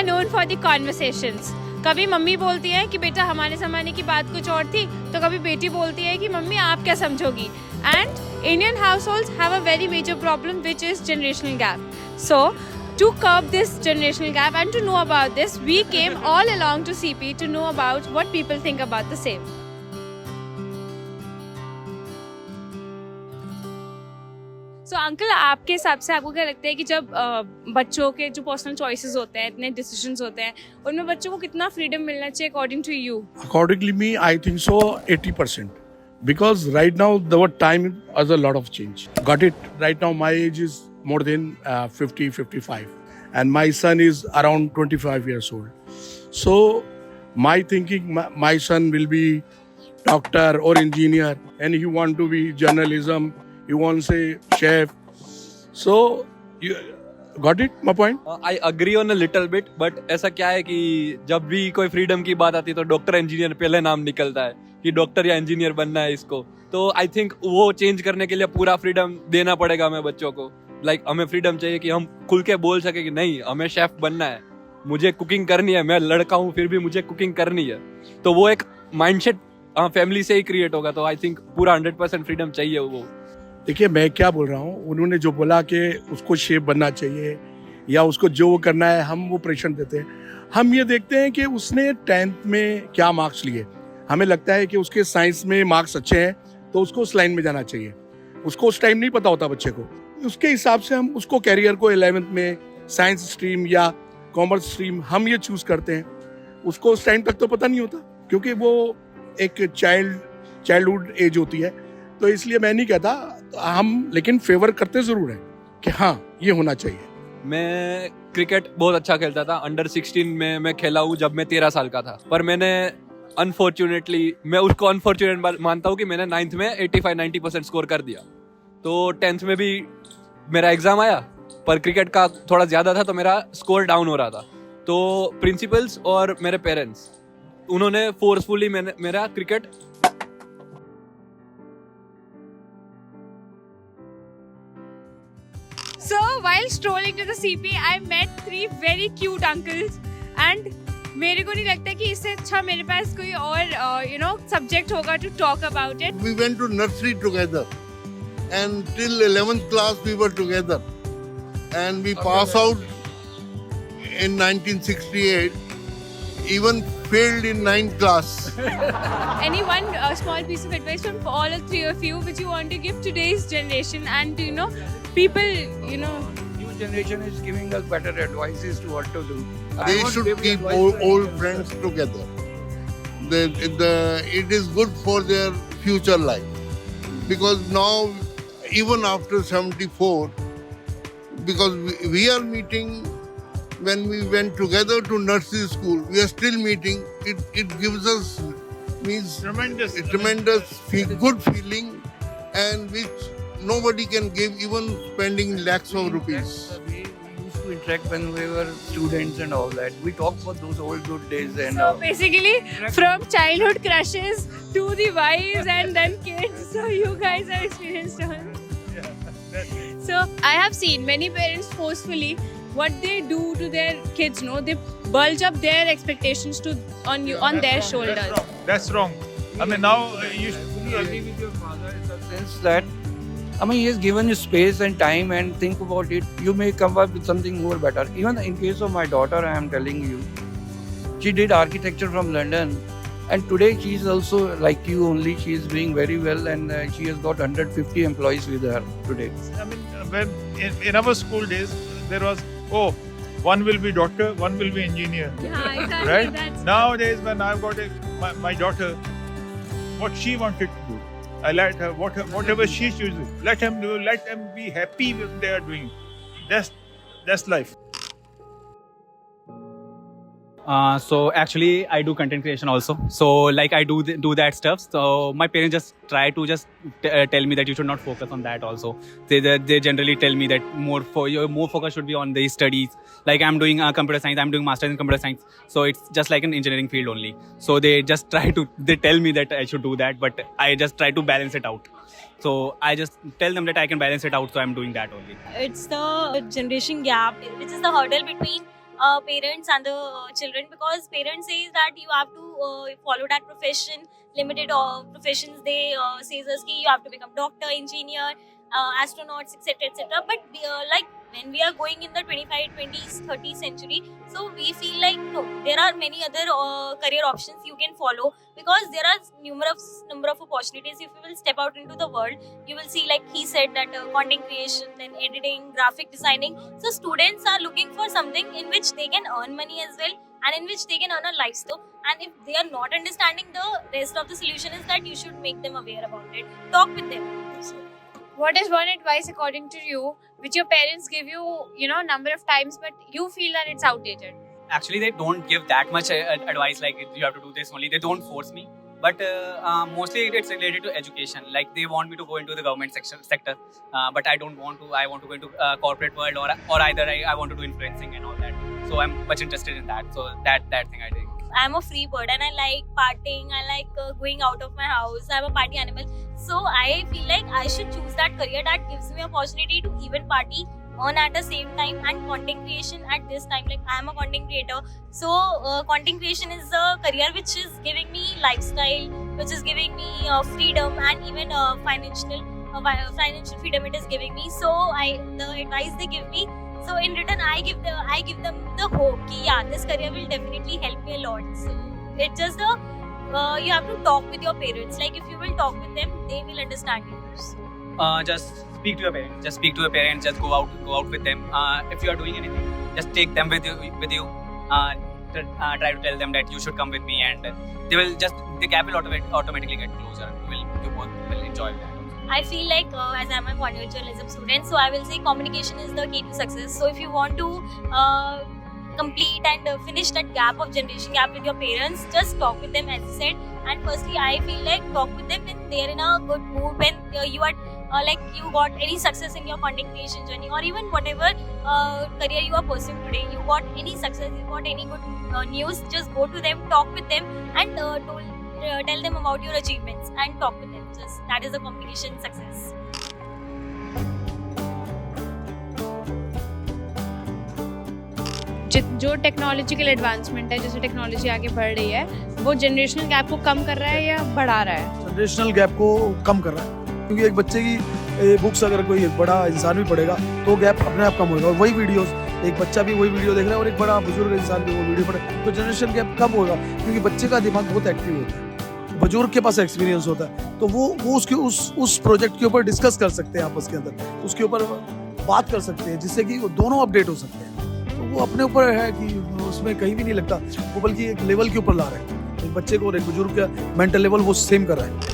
are known for the conversations. कभी mummy बोलती है कि बेटा हमारे ज़माने की बात कुछ और थी, तो कभी बेटी बोलती है कि मम्मी आप क्या समझोगी. And Indian households have a very major problem, which is generational gap. So to curb this generational gap and to know about this, we came all along to CP to know about what people think about the same. So uncle, आपके हिसाब से आपको क्या लगता है कि जब बच्चों के जो पर्सनल चॉइसेस होते हैं, इतने डिसीजंस होते हैं, उनमें बच्चों को कितना फ्रीडम मिलना चाहिए according to you? Accordingly, me, I think so 80%. Because right now, the time has a lot of change. Got it? Right now, my age is more than 50, 55. And my son is around 25 years old. So, my thinking, my son will be doctor or engineer. And he want to be journalism. He wants a chef. So, you got it, my point? I agree on a little bit, but ऐसा क्या है कि जब भी कोई freedom की बात आती है तो डॉक्टर इंजीनियर पहले नाम निकलता है कि डॉक्टर या इंजीनियर बनना है इसको. तो आई थिंक वो चेंज करने के लिए पूरा फ्रीडम देना पड़ेगा हमें बच्चों को. लाइक हमें फ्रीडम चाहिए कि हम खुल के बोल सके कि नहीं, हमें शेफ बनना है, मुझे कुकिंग करनी है, मैं लड़का हूँ फिर भी मुझे कुकिंग करनी है. तो वो एक माइंडसेट फैमिली से ही क्रिएट होगा. तो आई थिंक पूरा 100% फ्रीडम चाहिए वो. देखिए, मैं क्या बोल रहा हूँ, उन्होंने जो बोला कि उसको शेफ बनना चाहिए या उसको जो वो करना है, हम वो प्रेशर देते हैं. हम ये देखते हैं कि उसने 10th में क्या मार्क्स लिए. हमें लगता है कि उसके साइंस में मार्क्स अच्छे हैं तो उसको उस लाइन में जाना चाहिए. उसको उस टाइम नहीं पता होता बच्चे को. उसके हिसाब से हम उसको कैरियर को 11th में साइंस स्ट्रीम या कॉमर्स स्ट्रीम हम ये चूज करते हैं. उसको उस टाइम तक तो पता नहीं होता क्योंकि वो एक चाइल्डहुड एज होती है. तो इसलिए मैं नहीं कहता, हम लेकिन फेवर करते जरूर हैं कि हाँ ये होना चाहिए. मैं क्रिकेट बहुत अच्छा खेलता था. अंडर 16 में मैं खेला हूँ जब मैं 13 साल का था. पर मैंने अनफॉर्चुनेटली, मैं उसको अनफॉर्चुनेट मानता हूँ कि मैंने 9th में 85-90% स्कोर कर दिया. तो 10th में भी मेरा एग्जाम आया पर क्रिकेट का थोड़ा ज्यादा था तो मेरा स्कोर डाउन हो रहा था. तो प्रिंसिपल्स और मेरे पेरेंट्स उन्होंने फोर्सफुली मेरा cricket So while strolling to the CP, I met 3 very cute uncles and मेरे को नहीं लगता कि इससे अच्छा मेरे पास कोई और subject होगा to talk about it. We went to nursery together and till 11th class we were together and we passed out in 1968, even failed in 9th class. Any one small piece of advice from all 3 of you which you want to give today's generation and people, New generation is giving us better advices to what to do. They should keep old friends together. It is good for their future life. Because now, even after 74, because we are meeting when we went together to nursery school, we are still meeting. It gives us tremendous good feeling, and which nobody can give, even spending lakhs of rupees. We used to interact when we were students and all that. We talk about those old good days and so basically from childhood crushes to the wives and then kids. So you guys are experienced all. So I have seen many parents forcefully what they do to their kids. They bulge up their expectations on their shoulders. That's wrong. I mean, now you fully agree with your father in the sense that he has given you space and time and think about it. You may come up with something more better. Even in case of my daughter, I am telling you, she did architecture from London, and today she is also like you only. She is doing very well, and she has got 150 employees with her today. I mean, when in our school days, there was, one will be doctor, one will be engineer. Yeah, exactly. Right? That's Nowadays, when I've got my daughter, what she wanted to do, I let her, whatever she chooses, let them do, let them be happy with they are doing. That's life. So actually I do content creation also. So like I do that stuff. So my parents just try to tell me that you should not focus on that also. They generally tell me that more focus should be on the studies. Like I'm doing computer science, I'm doing masters in computer science. So it's just like an engineering field only. So they tell me that I should do that, but I just try to balance it out. So I just tell them that I can balance it out, so I'm doing that only. It's the generation gap, which is the hurdle between parents and the children, because parents say that you have to follow that profession, limited professions. They says us ki you have to become doctor, engineer, astronauts, etc., etc. But like when we are going in the 25, 20s, 30th century, so we feel like no, there are many other career options you can follow, because there are numerous number of opportunities. If you will step out into the world, you will see, like he said, that content creation, then editing, graphic designing. So students are looking for something in which they can earn money as well, and in which they can earn a lifestyle. And if they are not understanding, the rest of the solution is that you should make them aware about it. Talk with them. What is one advice according to you which your parents give you, number of times, but you feel that it's outdated? Actually, they don't give that much advice like you have to do this only. They don't force me. But mostly it's related to education. Like they want me to go into the government sector, but I don't want to. I want to go into corporate world, or either I want to do influencing and all that. So I'm much interested in that. So that thing I think. I'm a free bird and I like partying. I like going out of my house. I'm a party animal. So I feel like I should choose that career that gives me opportunity to even party, earn at the same time, and content creation at this time. Like I am a content creator, so content creation is a career which is giving me lifestyle, which is giving me freedom, and even financial freedom it is giving me. So the advice they give me, so in return I give them the hope कि yeah, this career will definitely help me a lot. So it's just you have to talk with your parents. Like if you will talk with them, they will understand you. So, just speak to your parents. Just speak to your parents. Just go out with them. If you are doing anything, just take them with you. Try to tell them that you should come with me, and the gap will automatically get closer. You both will enjoy that. I feel like as I'm a content journalism student, so I will say communication is the key to success. So if you want to complete and finish that generation gap with your parents, just talk with them, as I said. And firstly, I feel like talk with them when they're in a good mood, when you are like you got any success in your content creation journey, or even whatever career you are pursuing today, you got any success, you got any good news, just go to them, talk with them, and tell them about your achievements and talk with them. Just that is the communication success. जो technological advancement है, जैसे technology आगे बढ़ रही है, वो generational gap को कम कर रहा है या बढ़ा रहा है? जनरेशनल गैप को कम कर रहा है, क्योंकि एक बच्चे की बुक्स अगर कोई बड़ा इंसान भी पढ़ेगा तो गैप अपने आप कम होगा। और वही वीडियोस, एक बच्चा भी वही वीडियो देख रहा है और एक बड़ा बुजुर्ग इंसान भी वो वीडियो पढ़े, तो जनरेशनल गैप कम होगा, क्योंकि बच्चे का दिमाग बहुत एक्टिव होता है, बुजुर्ग के पास एक्सपीरियंस होता है, तो वो उसके उस प्रोजेक्ट के ऊपर डिस्कस कर सकते हैं आपस के अंदर, उसके ऊपर बात कर सकते हैं, जिससे कि वो दोनों अपडेट हो सकते हैं। तो वो अपने ऊपर है कि उसमें कहीं भी नहीं लगता, वो बल्कि एक लेवल के ऊपर ला रहा है, एक बच्चे को और एक बुजुर्ग का मेंटल लेवल वो सेम कर रहा है।